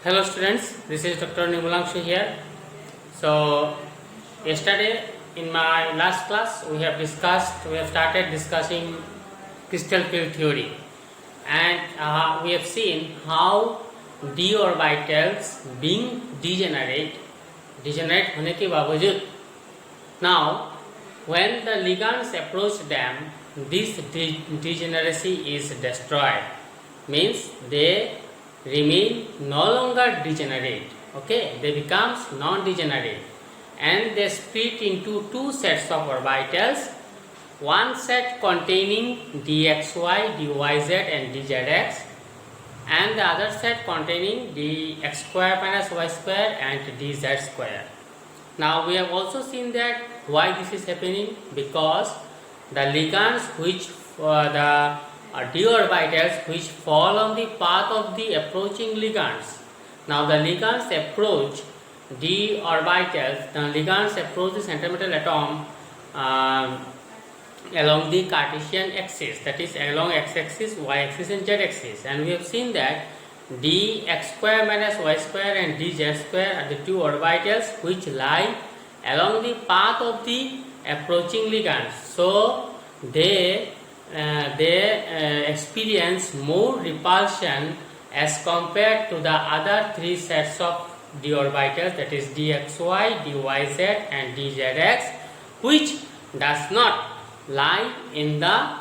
Hello students, this is Dr. Nimulangshu here. So yesterday in my last class we have started discussing crystal field theory, and we have seen how d orbitals being degenerate होने के बावजूद now when the ligands approach them, this degeneracy is destroyed, means they remain no longer degenerate, okay, they becomes non-degenerate, and they split into two sets of orbitals, one set containing dxy, dyz and dzx, and the other set containing dx square minus y square and dz square. Now we have also seen that why this is happening, because the ligands which the d orbitals which fall on the path of the approaching ligands. Now the ligands approach d orbitals, the ligands approach the central metal atom along the Cartesian axis, that is along x-axis, y-axis and z-axis, and we have seen that dx square minus y square and dz square are the two orbitals which lie along the path of the approaching ligands. So they experience more repulsion as compared to the other three sets of d orbitals, that is dxy, dyz and dzx, which does not lie in the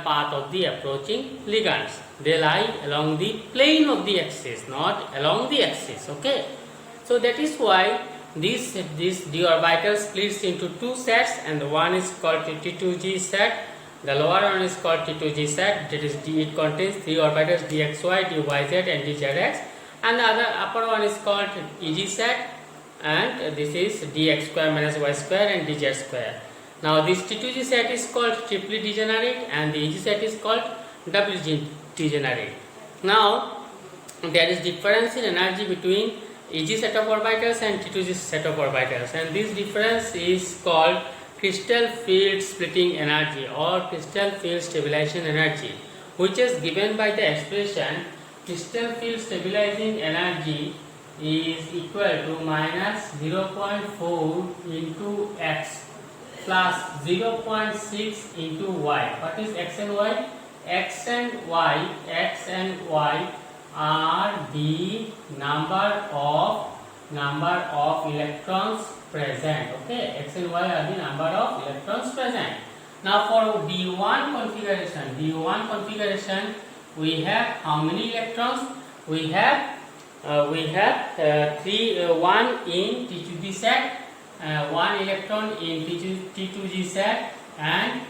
path of the approaching ligands. They lie along the plane of the axis, not along the axis. Okay, so that is why this d orbital splits into two sets, and the one is called T2G set, the lower one is called T2G set, that is it contains three orbitals dxy, dyz and dzx, and the other upper one is called EG set, and this is dx square minus y square and dz square. Now this T2G set is called triply degenerate, and the EG set is called doubly degenerate. Now there is difference in energy between EG set of orbitals and T2G set of orbitals, and this difference is called crystal field splitting energy or crystal field stabilization energy, which is given by the expression crystal field stabilizing energy is equal to minus 0.4 into x plus 0.6 into y. What is x and y? X and y are the number of electrons present. Okay, x and y are the number of electrons present. Now for d1 configuration, we have how many electrons? We have one in T2G set, one electron in T2G set, and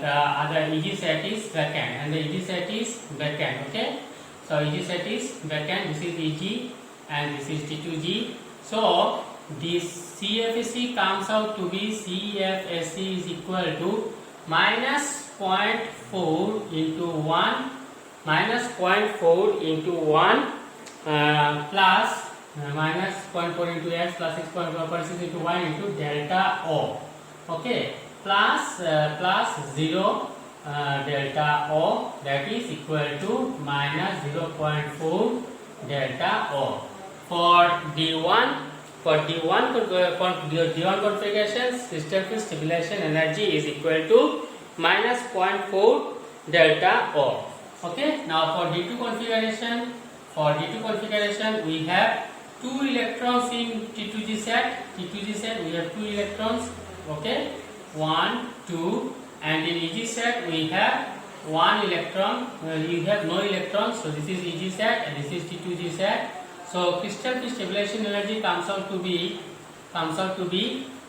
the other EG set is vacant, and the EG set is vacant. Okay, so EG set is vacant. This is EG and this is T2G. So this CFSE comes out to be CFSE is equal to minus 0.4 into 1 plus minus 0.4 into x plus 6.6 into y into delta O. Okay, plus 0 delta O, that is equal to minus 0.4 delta O. For D1 configuration, crystal field stabilization energy is equal to minus 0.4 delta O. Okay, now for D2 configuration, we have 2 electrons in T2G set. We have 2 electrons. Okay, 1, 2, and in EG set we have 1 electron. You have no electrons, so this is EG set and this is T2G set. So crystal field stabilization energy comes out to be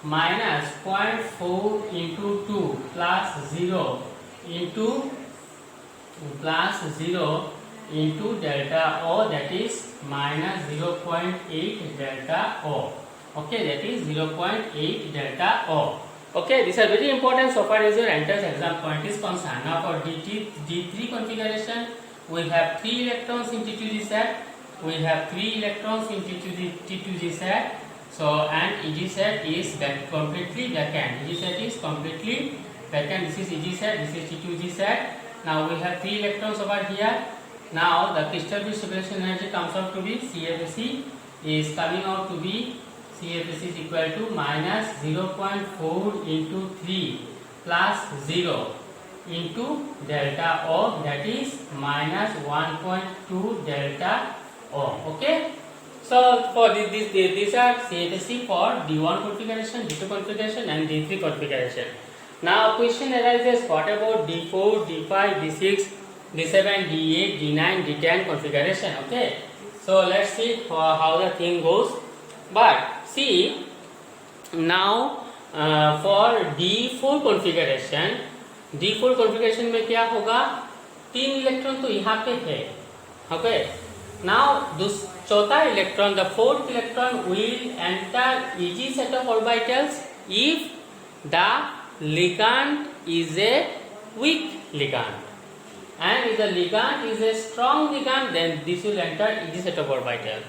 minus 0.4 into 2 plus 0 into delta O, that is minus 0.8 delta O. Okay, that is 0.8 delta O. Okay, these are very important so far as your entrance exam point is concerned. Now for D3 configuration, we have 3 electrons in T2G set. We have 3 electrons in T2G set. So and EG set is completely vacant. EG set is completely vacant. This is EG set. This is T2G set. Now we have 3 electrons over here. Now the crystal field separation energy comes out to be CFSE is coming out to be CFSE is equal to minus 0.4 into 3 plus 0 into delta O, that is minus 1.2 delta O. Okay. So for these are CFSE for D1 configuration, D2 configuration and D3 configuration. Now question arises, what about D4, D5, D6, D7, D8, D9, D10 configuration? Okay. So let's see how the thing goes. But see now for D4 configuration में क्या होगा, 3 electron तो यहाँ पे है. Okay. Now चौथा electron, the fourth electron will enter EG set of orbitals if the ligand is a weak ligand, and if the ligand is a strong ligand, then this will enter EG set of orbital.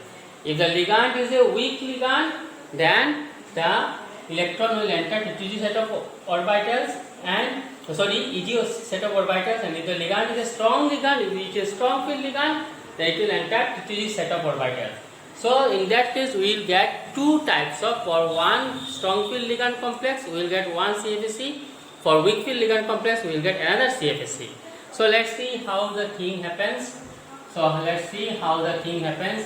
If the ligand is a weak ligand, then the electron will enter T2G set of orbitals and EG set of orbitals, and if the ligand is a strong ligand, if it is a strong field ligand, then it will enter T2G set of orbitals. So in that case we will get two types of, for one strong field ligand complex we will get one CFSE, for weak field ligand complex we will get another CFSE. So let's see how the thing happens.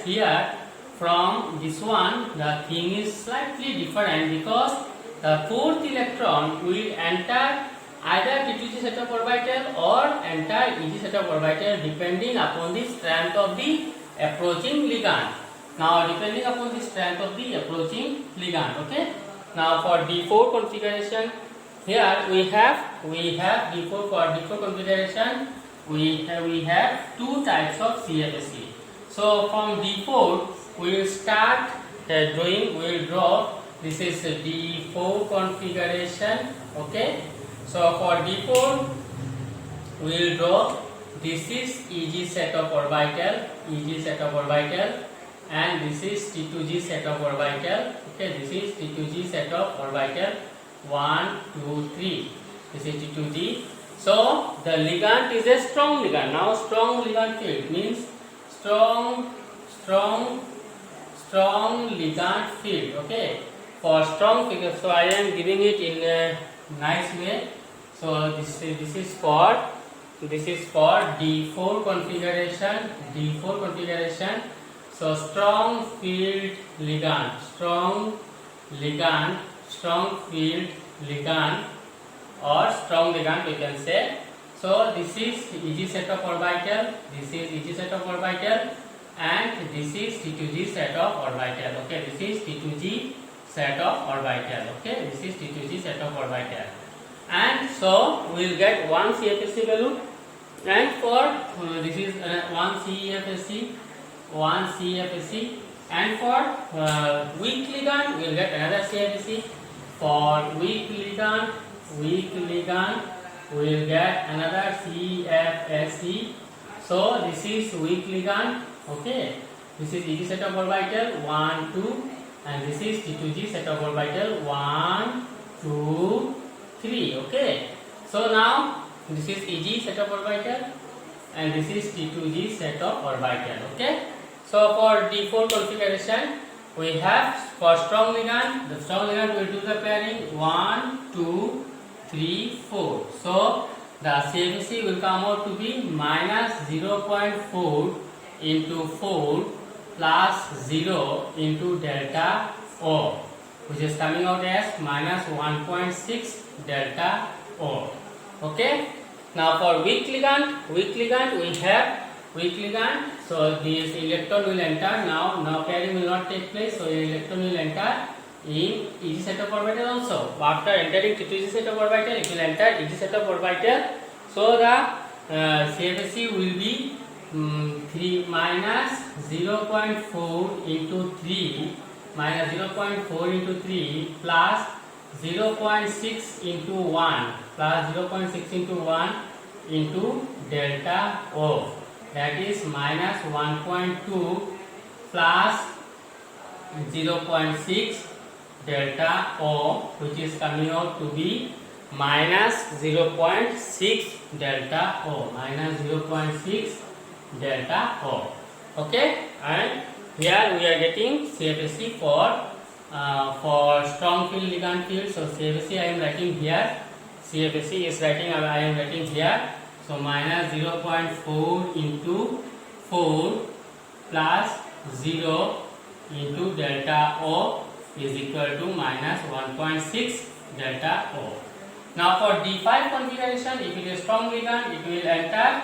Here from this one the thing is slightly different, because the fourth electron will enter either T2G set of orbital or enter EG set of orbital depending upon the strength of the approaching ligand. Now depending upon the strength of the approaching ligand. Okay. Now for D4 configuration, here we have D4, for D4 configuration we have two types of CFSE. So from D4 we will start drawing. We will draw. This is D4 configuration. Okay. So for D4 we will draw. This is EG set of orbital, and this is T2G set of orbital. Okay, this is T2G set of orbital. 1, 2, 3. This is T2G. So the ligand is a strong ligand. Now strong ligand field means strong ligand field. Okay, for strong figure. So I am giving it in a nice way. So this is for D4 configuration. So strong field ligand, strong field ligand or strong ligand we can say. So this is EG set of orbital, and this is T2G set of orbital. Okay, this is T2G set of orbital. Okay, this is T2G set of orbital. And so we will get one CFSE value, and for this is one CFSE, and for weak ligand we will get another CFSE. For weak ligand we will get another CFSE. So this is weak ligand. Okay, this is EG set of orbital 1, 2, and this is T2G set of orbital 1, 2, 3. Okay, so now this is EG set of orbital and this is T2G set of orbital. Okay, so for D4 configuration we have, for strong ligand, the strong ligand will do the pairing 1, 2, 3, 4. So the CFSE will come out to be minus 0.4 into 4 plus 0 into delta O, which is coming out as minus 1.6 delta O. Okay. Now for weak ligand we have weak ligand. So this electron will enter. Now pairing will not take place. So electron will enter in EG set of orbital also. After entering T2G set of orbital, it will enter EG set of orbital. So the CFSE will be 3 minus 0.4 into 3 minus 0.4 into 3 plus 0.6 into 1 plus 0.6 into 1 into delta O, that is minus 1.2 plus 0.6 delta O, which is coming out to be minus 0.6 delta O, minus 0.6 delta O. Okay, and here we are getting CFSE for strong field ligand field. So CFSE I am writing here. CFSE is writing, I am writing here. So minus 0.4 into 4 plus 0 into delta O is equal to minus 1.6 delta O. Now for D5 configuration, if it is strong ligand, it will enter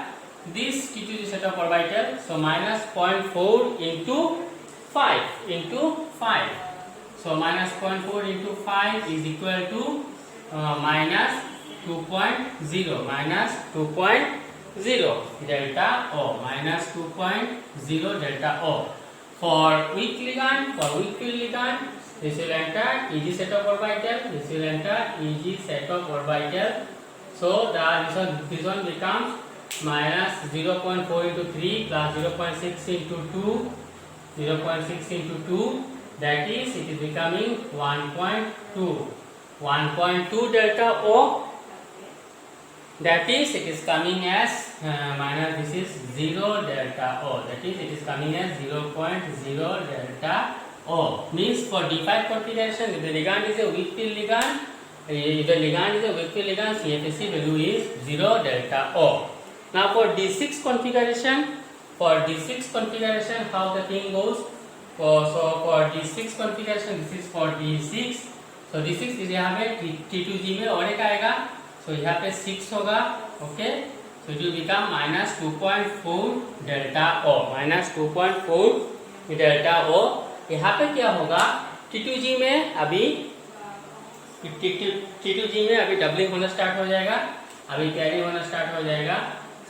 this T2G set of orbital. So minus 0.4 into 5 into 5. So minus 0.4 into 5 is equal to minus 2.0 minus 2.0 delta O minus 2.0 delta O. For weak ligand, for weak field ligand, this will enter EG set of orbital. This will enter EG set of orbital. So this one becomes minus 0.4 into 3 plus 0.6 into 2, 0.6 into 2. That is, it is becoming 1.2. 1.2 delta O. That is, it is coming as minus, this is 0 delta O. That is, it is coming as 0.0 delta O. Means for D5 configuration, if the ligand is a weak field ligand, CFSE value is 0 delta O. Now for D6 configuration, how the thing goes? So for D6 configuration, this is for D6. So D6 is यहाँ पे T2G में और एक आएगा. So यहाँ पे 6 होगा. Okay. So it will become minus 2.4 delta O. Minus 2.4 delta O. यहाँ पे क्या होगा? T2G में अभी डबलिंग होना स्टार्ट हो जाएगा. अभी कैरी होना स्टार्ट हो जाएगा.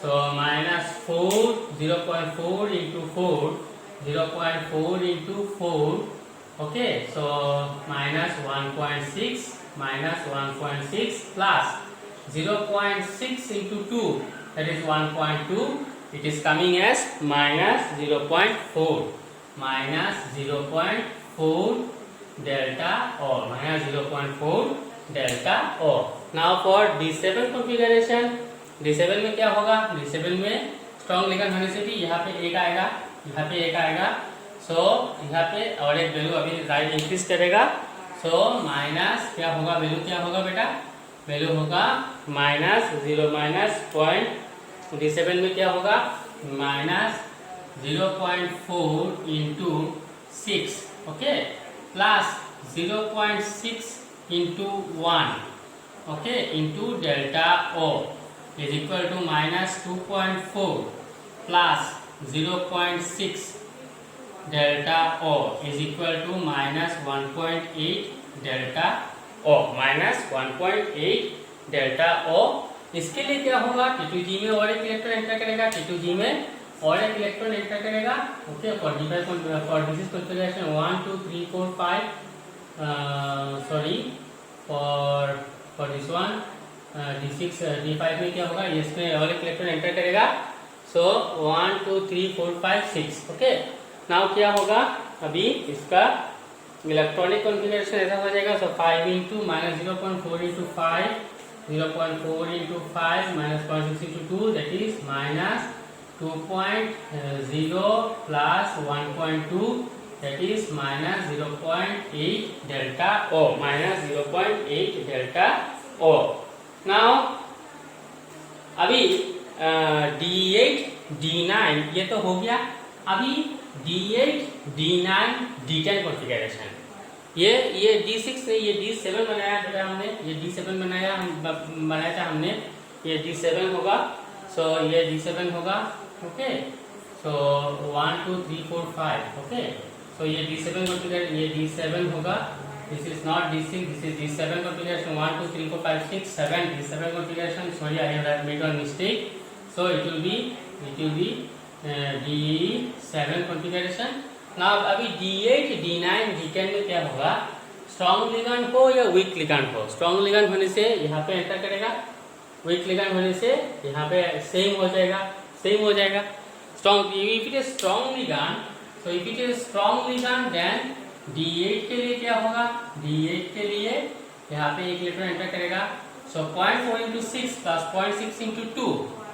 So minus 4, 0.4 into 4, 0.4 into 4. Okay, so minus 1.6 plus 0.6 into 2, that is 1.2. It is coming as minus 0.4 delta O, minus 0.4 delta O. Now for D7 configuration, D7 में क्या होगा? D7 में स्ट्रॉन्ग लिगैंड होने से भी यहाँ पे एक आएगा, यहाँ पे एक आएगा. सो यहाँ पे और एक वैल्यू अभी राइट इंक्रीज करेगा. सो माइनस क्या होगा? वैल्यू क्या होगा बेटा? वैल्यू होगा माइनस 0 माइनस पॉइंट. D7 में क्या होगा? Minus 0.4 into 6. Okay, plus 0.6 into 1. Okay, into delta O is equal to minus 2.4 plus 0.6 delta O is equal to minus 1.8 delta O. Minus 1.8 delta O. इसके लिए क्या होगा? T2G में और एक इलेक्ट्रॉन एंटर करेगा. T2G में और एक इलेक्ट्रॉन एंटर करेगा. Okay, for this configuration 1 2 3 4 5 sorry for this one D6 D5 में क्या होगा? इसमें और एक इलेक्ट्रॉन एंटर करेगा. सो 1 2 3 4 5 6. ओके, नाउ क्या होगा? अभी इसका इलेक्ट्रॉनिक कॉन्फ़िगरेशन ऐसा हो जाएगा. सो 5 into minus 0.4 into 5, 0.4 into 5 minus 0.6 into 2, that is minus 2.0 plus 1.2, that is minus 0.8 delta O. Minus 0.8 delta O. Now अभी D8 D9 ये तो हो गया. अभी D8 D9 D10 कॉन्फ़िगरेशन, ये D6 से ये D7 बनाया था हमने, ये D7 बनाया था हमने, ये D7 होगा. सो ये D7 होगा. ओके, सो 1 2 3 4 5. ओके, सो ये D7 कॉन्फ़िगरेशन, ये D7 होगा. This is not D6, this is D7 configuration. 1 2 3 4 5 6 7 D7 configuration. Sorry, I have made one mistake. So it will be D7 configuration. Now अभी D8 D9 D10 में क्या होगा? Strong ligand हो या week ligand हो? Strong ligand होने से यहाँ पे एंटर करेगा. वीक लिगैंड होने से यहाँ पे सेम हो जाएगा. Strong, if it is strong ligand, so if it is strong ligand then D8 के लिए क्या होगा? D8 के लिए यहाँ पे एक इलेक्ट्रॉन एंटर करेगा. सो 0.4 into 6 plus 0.6 into 2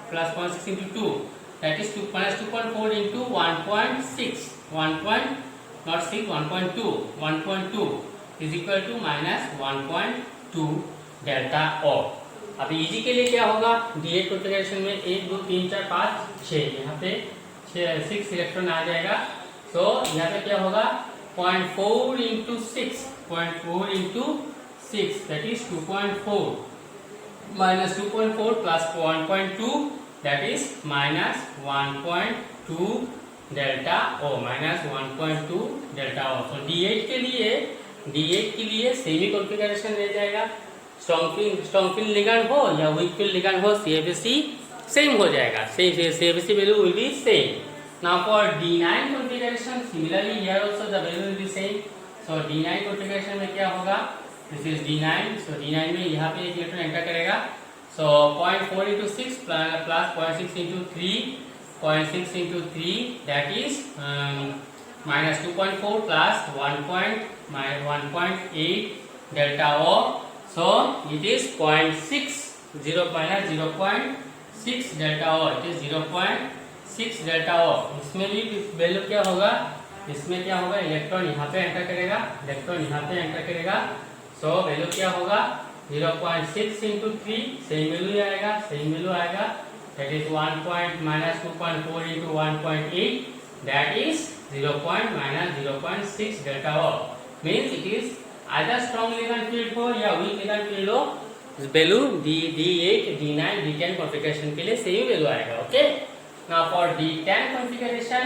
plus 0.6 into 2, that is 2 minus 2.4 into 1.6, 1.2 is equal to minus 1.2 delta O. अब इजी के लिए क्या होगा, D8 कॉन्फ़िगरेशन में 1 2 3 4 5 6, यहाँ पे 6 इलेक्ट्रॉन आ जाएगा. तो यहाँ पे क्या होगा, 0.4 into 6, 0.4 into 6, that is 2.4 minus 2.4 plus 1.2, that is minus 1.2 delta O, minus 1.2 delta O. तो D8 के लिए सेमी कॉन्फ़िगरेशन रह जाएगा. स्ट्रॉन्ग फील्ड लिगैंड हो या वीक फील्ड लिगैंड हो, CFC सेम हो जाएगा. CFC value will be same. Now for D9 configuration, similarly here also the value will be same. So D9 configuration में क्या होगा, this is D9. So D9 में यहाँ पे एक इलेक्ट्रॉन एंटर करेगा. So 0.4 into 6 plus 0.6 into 3, 0.6 into 3, that is minus 2.4 plus 1.8 delta O. So it is 0.6, 0 minus 0.6 delta O. It is 0.6 delta O. इसमें भी वैल्यू क्या होगा, इसमें क्या होगा, इलेक्ट्रॉन यहाँ पे एंटर करेगा. सो वैल्यू क्या होगा, 0.6 into 3, सेम वैल्यू आएगा. That is 1 minus 2.4 into 1.8, that is 0.6 delta O. Means it is either strong ligand field हो या weak ligand field हो, value D8, D9, D10 configuration के लिए सेम वैल्यू आएगा. Okay. Now for D10 configuration,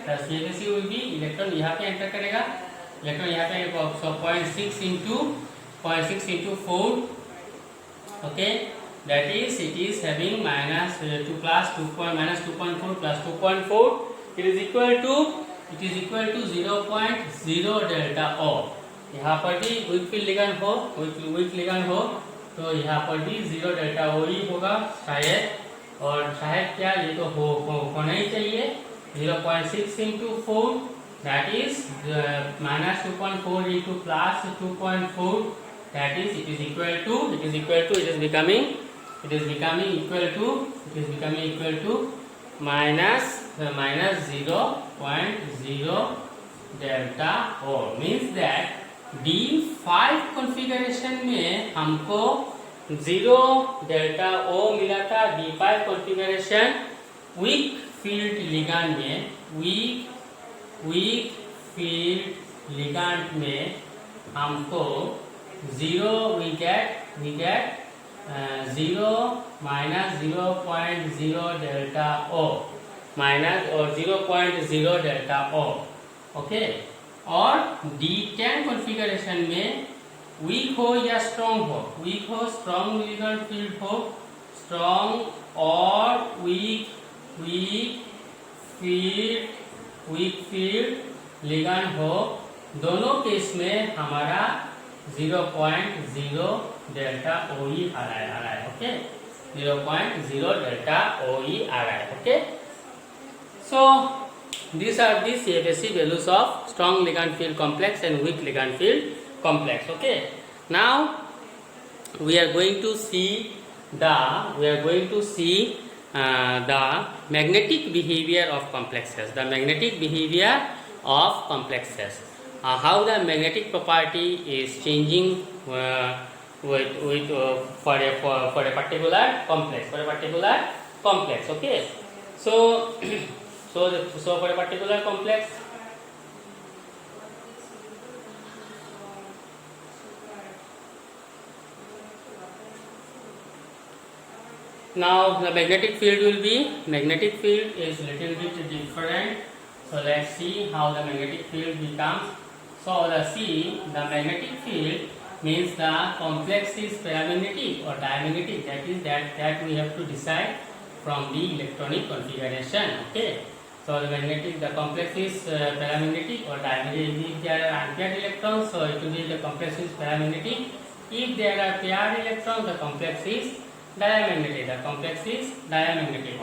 the CFC will be, electron यहाँ पे enter करेगा. Electron यहाँ पे 0.6 into 4. Okay, that is it is having minus 2 plus 2 minus 2.4 plus 2.4. It is equal to 0.0 delta O. यहाँ पर भी weak field ligand हो तो यहाँ पर भी 0 डेल्टा O ही होगा शायद. और शायद क्या, ये तो होना ही चाहिए. 0.6 into 4, that is minus 2.4 into plus 2.4, that is it is becoming equal to minus 0.0 delta O. Means that D5 configuration में हमको 0 डेल्टा O मिला था. D5 configuration weak field ligand में हमको 0 we get 0 minus 0.0 delta O minus और 0.0 delta O. Okay. और D10 configuration में week हो या स्ट्रॉन्ग हो, स्ट्रॉन्ग लिगैंड फील्ड हो, स्ट्रॉन्ग और वीक फील्ड लिगैंड हो, दोनों केस में हमारा 0.0 डेल्टा O ही आ रहा है. ओके. 0.0 डेल्टा O ही आ रहा है. Okay. So these are the CFSC values of strong ligand field complex and weak ligand field complex. Okay. Now we are going to see the magnetic behavior of complexes. How the magnetic property is changing for a particular complex. Okay. So for a particular complex, now the magnetic field is little bit different. So let's see how the magnetic field becomes. So the magnetic field means the complex is paramagnetic or diamagnetic. That we have to decide from the electronic configuration. Okay. So the complex is paramagnetic or diamagnetic. If there are unpaired electrons, so it will be the complex is paramagnetic. If there are paired electrons, the complex is diamagnetic.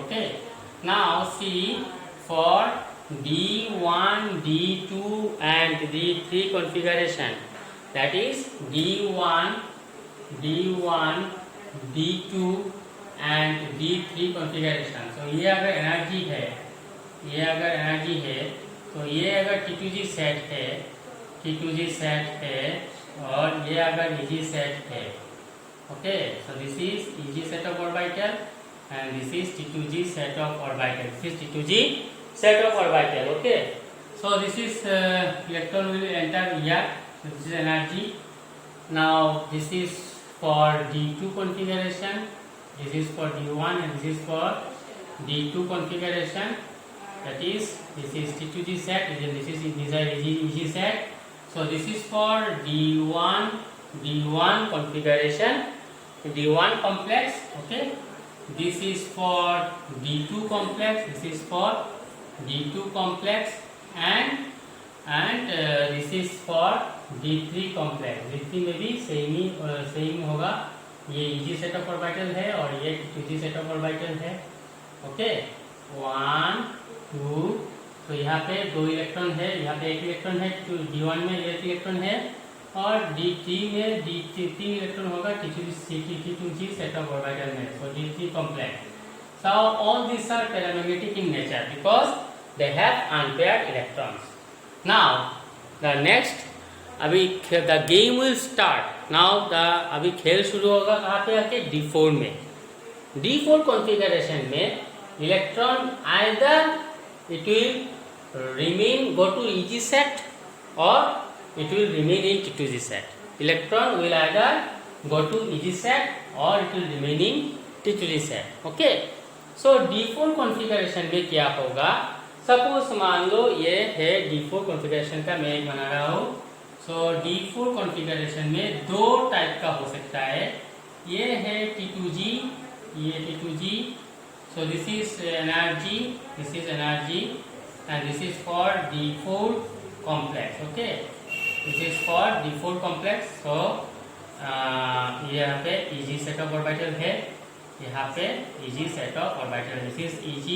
Okay. Now see for D1, D2 and D3 configuration. That is D1, D2 and D3 configuration. So ये अगर energy है, तो ये अगर T2G set है और ये अगर EG सेट है, okay, so this is EG set of orbital and this is T2G set of orbital. This is T2G set of orbital. Okay, so this is electron will enter here. So this is energy. Now this is for D2 configuration, this is for D1 and this is for D2 configuration. That is, this is T2G set and this is EG set. So this is for D1 configuration, D1 complex. Okay, this is for D2 complex, this is for D2 complex and this is for D3 complex. D3 में भी same होगा, ये EG set of orbital है और ये T2G set of orbital है। Okay, 1 2, तो यहाँ पे 2 इलेक्ट्रॉन है, यहाँ पे 1 इलेक्ट्रॉन है, D1 में 1 इलेक्ट्रॉन है और D3 में D3 इलेक्ट्रॉन होगा T2G set of orbital में, so D3 complex. So all these are paramagnetic in nature because they have unpaired electrons. Now the next, अभी the game will start. Now अभी खेल शुरू होगा कहाँ पे आके, D4 में। D4 configuration में electron either it will remain go to EG set or it will remain in T2G set. Electron will either go to EG set or it will remain in T2G set. Okay, so D4 configuration में क्या होगा, suppose मान लो ये है D4 configuration का मैं एक बना रहा हूँ। so D4 configuration में 2 टाइप का हो सकता है, ये है T2G, ये T2G, so this is energy and this is for D4 complex. Okay, this is for D4 complex. so यहाँ पे EG set of orbital है, यहाँ पे EG set of orbital, this is EG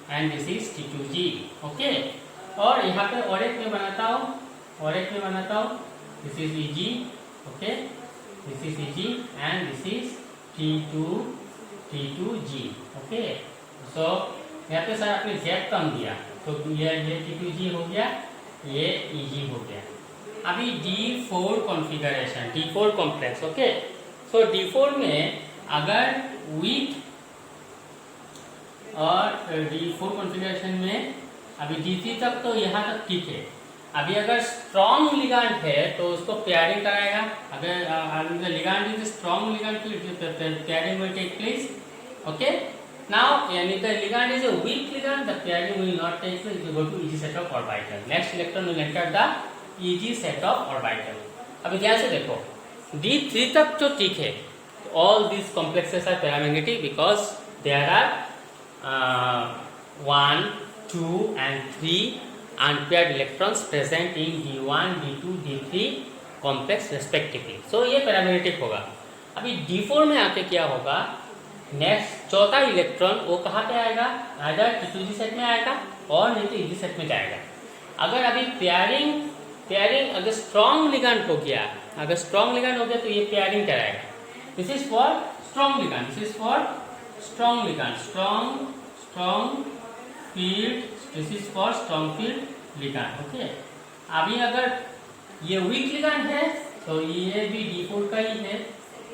and this is T2G. okay, और यहाँ पे और एक में बनाता हूँ, this is EG, okay, this is EG and this is T2G. okay, so यहाँ पे सर आपने Z कम दिया, तो ये T2G हो गया, ये EG हो गया। अभी D4 configuration, D4 complex. Okay, सो D4 में अगर वीक और D4 कॉन्फ़िगरेशन में अभी D3 तक तो यहाँ तक ठीक है। अभी अगर स्ट्रॉन्ग लिगांड है तो उसको पेयरिंग कराएगा, अगर ligand is strong ligand pairing will take place. Okay, now yani the ligand is a weak ligand, the pairing will not take place, it will go to EG set of orbital. Next electron will enter the EG set of orbital. अभी ध्यान से देखो, D3 तक तो ठीक है, all these complexes are paramagnetic because there are 1, 2 and 3 unpaired electrons present in D1, D2, D3 complex respectively. So ये paramagnetic होगा। अभी D4 में आके क्या होगा, नेक्स्ट चौथा इलेक्ट्रॉन वो कहाँ पे आएगा, आइदर T2G सेट में आएगा और नहीं तो EG सेट में जाएगा। अगर अभी पेयरिंग अगर स्ट्रॉन्ग लिगांड हो गया, तो ये पेयरिंग कराएगा। This is for strong ligand, this is for strong ligand, strong field, this is for strong field ligand. Okay, अभी अगर ये वीक लिगांड है तो ये भी D4 का ही है,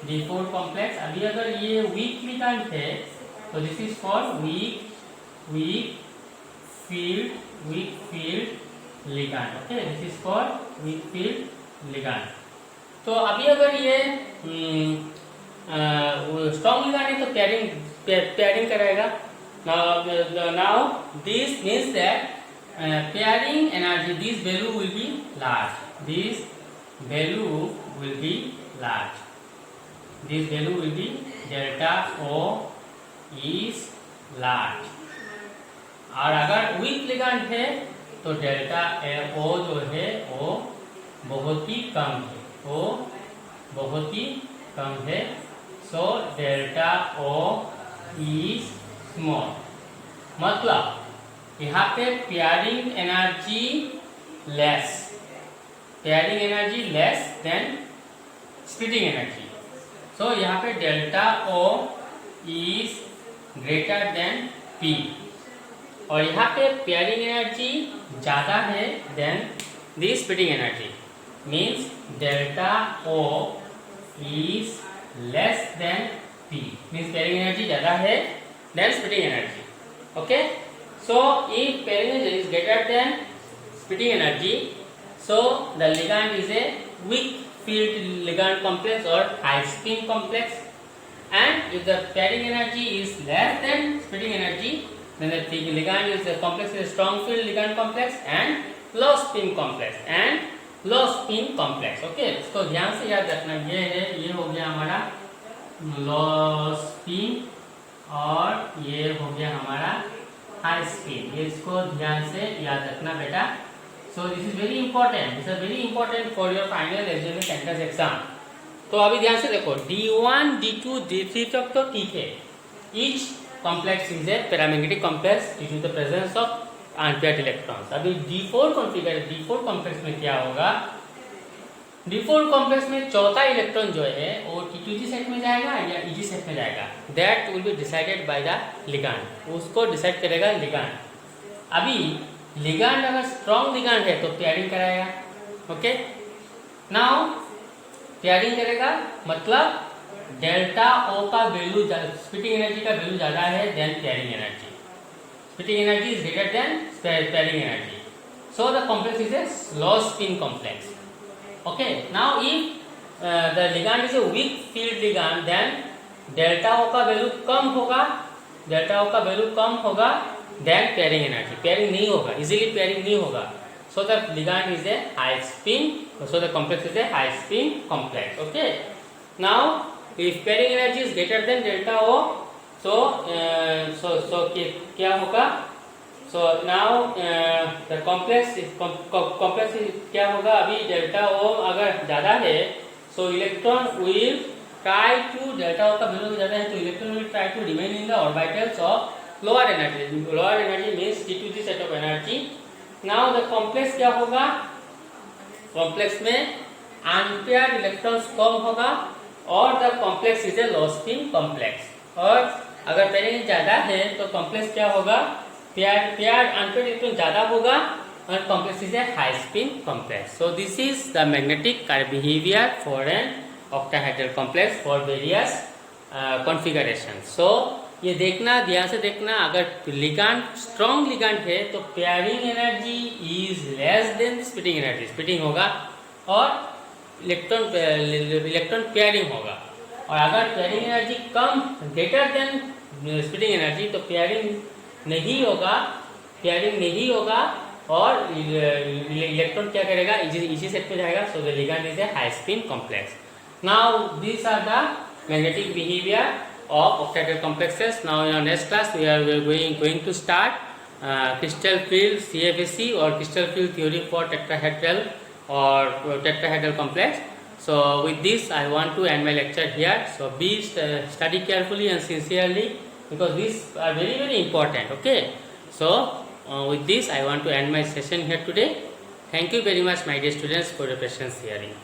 D4 कॉम्प्लेक्स। अभी अगर ये वीक लिगांड है तो this is for week field ligand. Okay, this is for week field ligand. तो अभी अगर ये स्ट्रॉन्ग लिगांड है तो पेयरिंग कराएगा। Now this means that pairing energy, this value will be large, this value will be large, this value will be delta O is large। और अगर week ligand है तो डेल्टा O जो है वो बहुत ही कम है, so delta O is small। मतलब यहाँ पे pairing energy less than splitting energy. So यहाँ पे delta O is greater than P, और यहाँ पे पेयरिंग एनर्जी ज्यादा है than the splitting energy, means delta O is less than P, means pairing energy ज्यादा है than splitting energy. Okay, so if pairing energy is greater than splitting energy, so the ligand is a weak field ligand complex or high spin complex, and if the pairing energy is less than splitting energy, then the ligand is a complex is a strong field ligand complex and low spin complex and low spin complex. Okay, इसको ध्यान से याद रखना. ये हो गया हमारा low spin और ये हो गया हमारा high spin. ये इसको ध्यान से याद रखना बेटा. So this is very important. This is very important for your final exam entrance exam. तो अभी ध्यान से देखो, D1, D2, D3 तक तो ठीक है. Each complex is a paramagnetic complex due to the presence of unpaired electrons. अभी D4 configure, D4 complex में क्या होगा? D4 complex में चौथा इलेक्ट्रॉन जो है वो T2G सेट में जाएगा या EG सेट में जाएगा. That will be decided by the ligand. उसको डिसाइड करेगा ligand. अभी लिगांड अगर स्ट्रॉन्ग लिगांड है तो पेयरिंग कराएगा. ओके, नाउ पेयरिंग करेगा मतलब डेल्टा O का वैल्यू, स्प्लिटिंग एनर्जी का वैल्यू ज्यादा है than pairing energy. Splitting energy is greater than pairing energy, so the complex is a low spin complex. Okay, now if the ligand is a weak field ligand, then delta O का value कम होगा, delta O का value कम होगा then pairing energy. Pairing नहीं होगा, easily pairing नहीं होगा. सो the ligand is a high spin, so the complex is a high spin complex. Okay, now if pairing energy is greater then delta O, सो क्या होगा? So now the complex क्या होगा? अभी delta O अगर ज्यादा है, so electron will try to, delta O का value ज्यादा है तो electron will try to remain in the orbitals of lower energy. Lower energy means T2G set of energy. Now the complex क्या होगा? Complex में अनपेयर्ड इलेक्ट्रॉन्स कम होगा और the complex is a low spin complex. और अगर pairing ज्यादा है तो कॉम्प्लेक्स क्या होगा? पेयर्ड अनपेयर्ड इलेक्ट्रॉन ज्यादा होगा और complex is a high spin complex. So this is the magnetic behaviour for an octahedral complex for various configuration. So ये देखना, ध्यान से देखना, अगर लिगांड स्ट्रॉन्ग लिगांड है तो pairing energy is less than splitting energy, splitting होगा और इलेक्ट्रॉन पेयरिंग होगा. और अगर पेयरिंग एनर्जी कम ग्रेटर देन स्प्लिटिंग एनर्जी तो पेयरिंग नहीं होगा और इलेक्ट्रॉन क्या करेगा? इसी सेट पे जाएगा. So the ligand is a high spin complex. Now this are the magnetic behaviour of octahedral complexes. Now in our next class we are going to start crystal field CFSE or crystal field theory for tetrahedral or tetrahedral complex. So with this I want to end my lecture here. So be study carefully and sincerely because these are very very important. Okay, so with this I want to end my session here today. Thank you very much my dear students for your patience hearing.